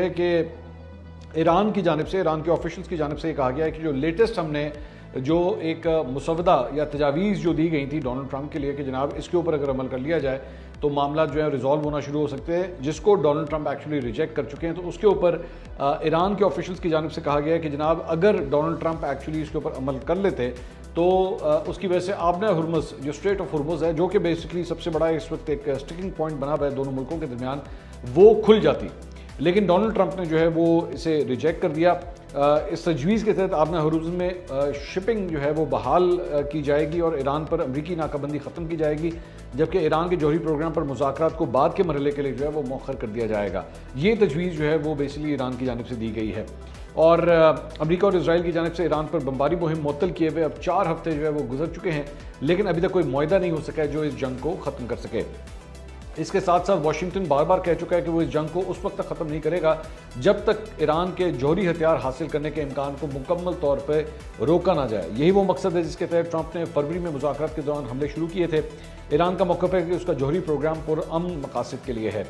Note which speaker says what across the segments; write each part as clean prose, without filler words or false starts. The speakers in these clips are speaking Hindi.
Speaker 1: है कि ईरान की जानिब से, ईरान के ऑफिशियल्स की जानिब से ये कहा गया है कि जो लेटेस्ट हमने जो एक मुसवदा या तजावीज़ जो दी गई थी डोनाल्ड ट्रंप के लिए कि जनाब इसके ऊपर अगर अमल कर लिया जाए तो मामला जो है रिजॉल्व होना शुरू हो सकते हैं, जिसको डोनाल्ड ट्रंप एक्चुअली रिजेक्ट कर चुके हैं। तो उसके ऊपर ईरान के ऑफिशियल्स की जानिब से कहा गया है कि जनाब अगर डोनाल्ड ट्रंप एक्चुअली इसके ऊपर अमल कर लेते तो उसकी वजह से आबना हुर्मुज़, जो स्ट्रेट ऑफ हुर्मुज़ है, जो कि बेसिकली सबसे बड़ा इस वक्त एक स्टिकिंग पॉइंट बना हुआ है दोनों मुल्कों के दरमियान, वो खुल जाती। लेकिन डोनाल्ड ट्रंप ने जो है वो इसे रिजेक्ट कर दिया। इस तजवीज़ के तहत आबना हुर्मुज़ में शिपिंग जो है वो बहाल की जाएगी और ईरान पर अमरीकी नाकाबंदी ख़त्म की जाएगी, जबकि ईरान के जौहरी प्रोग्राम पर मुज़ाकरात को बाद के मरहले के लिए जो है वो मौखर कर दिया जाएगा। ये तजवीज़ जो है वो बेसिकली ईरान की जानिब से दी गई है। और अमेरिका और इजराइल की जानिब से ईरान पर बमबारी मुहिम मुअत्तल किए हुए अब 4 हफ्ते जो है वो गुजर चुके हैं, लेकिन अभी तक कोई मुआहदा नहीं हो सका है जो इस जंग को ख़त्म कर सके। इसके साथ साथ वाशिंगटन बार बार कह चुका है कि वो इस जंग को उस वक्त तक ख़त्म नहीं करेगा जब तक ईरान के जौहरी हथियार हासिल करने के इम्कान को मुकम्मल तौर पर रोका ना जाए। यही वो मकसद है जिसके तहत ट्रंप ने फरवरी में मुज़ाकरात के दौरान हमले शुरू किए थे। ईरान का मौक़िफ़ है कि उसका जौहरी प्रोग्राम पुरअमन मकासद के लिए है।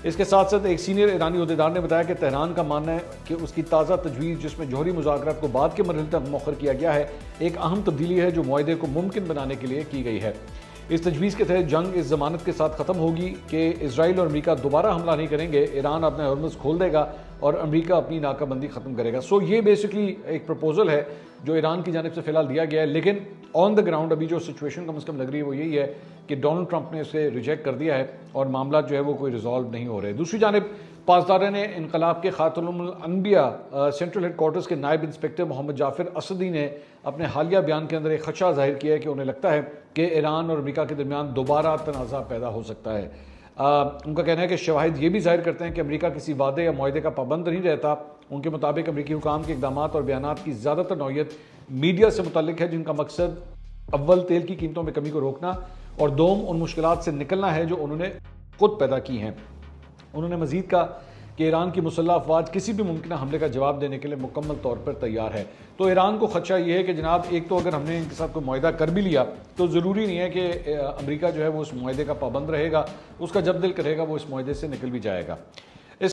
Speaker 1: इसके साथ साथ एक सीनियर ईरानी अहदेदार ने बताया कि तेहरान का मानना है कि उसकी ताज़ा तजवीज़, जिसमें जौहरी मुज़ाकरात को बाद के मरहले तक मौखर किया गया है, एक अहम तब्दीली है जो मुआहदे को मुमकिन बनाने के लिए की गई है। इस तजवीज़ के तहत जंग इस जमानत के साथ ख़त्म होगी कि इजराइल और अमेरिका दोबारा हमला नहीं करेंगे, ईरान अपना हुर्मुज़ खोल देगा और अमेरिका अपनी नाकाबंदी ख़त्म करेगा। सो ये बेसिकली एक प्रपोजल है जो ईरान की जानिब से फ़िलहाल दिया गया है, लेकिन ऑन द ग्राउंड अभी जो सिचुएशन कम से कम लग रही है वो यही है कि डोनाल्ड ट्रंप ने इसे रिजेक्ट कर दिया है और मामला जो है वो कोई रिजॉल्व नहीं हो रहे। दूसरी जानिब पासदार ने इनकलाब के खातमुल अनबिया सेंट्रल हेडक्वार्टर्स के नायब इंस्पेक्टर मोहम्मद जाफिर असदी ने अपने हालिया बयान के अंदर एक खदशा जाहिर किया है कि उन्हें लगता है कि ईरान और अमेरिका के दरमियान दोबारा तनाज़ा पैदा हो सकता है। उनका कहना है कि शवाहिद ये भी जाहिर करते हैं कि अमेरिका किसी वादे या मुआहदे का पाबंद नहीं रहता। उनके मुताबिक अमेरिकी हुकाम के इक़दाम और बयानात की ज़्यादातर नौयत मीडिया से मुतल्लिक है, जिनका मकसद अव्वल तेल की कीमतों में कमी को रोकना और दोम उन मुश्किलात से निकलना है जो उन्होंने खुद पैदा की हैं। उन्होंने मजीद कहा कि ईरान की मुसल्लह अफवाज किसी भी मुमकिन हमले का जवाब देने के लिए मुकम्मल तौर पर तैयार है। तो ईरान को खदशा ये है कि जनाब एक तो अगर हमने इनके साथ कोई मुआहदा कर भी लिया तो ज़रूरी नहीं है कि अमेरिका जो है वो उस मुआहदे का पाबंद रहेगा, उसका जब दिल करेगा वो इस मुआहदे से निकल भी जाएगा।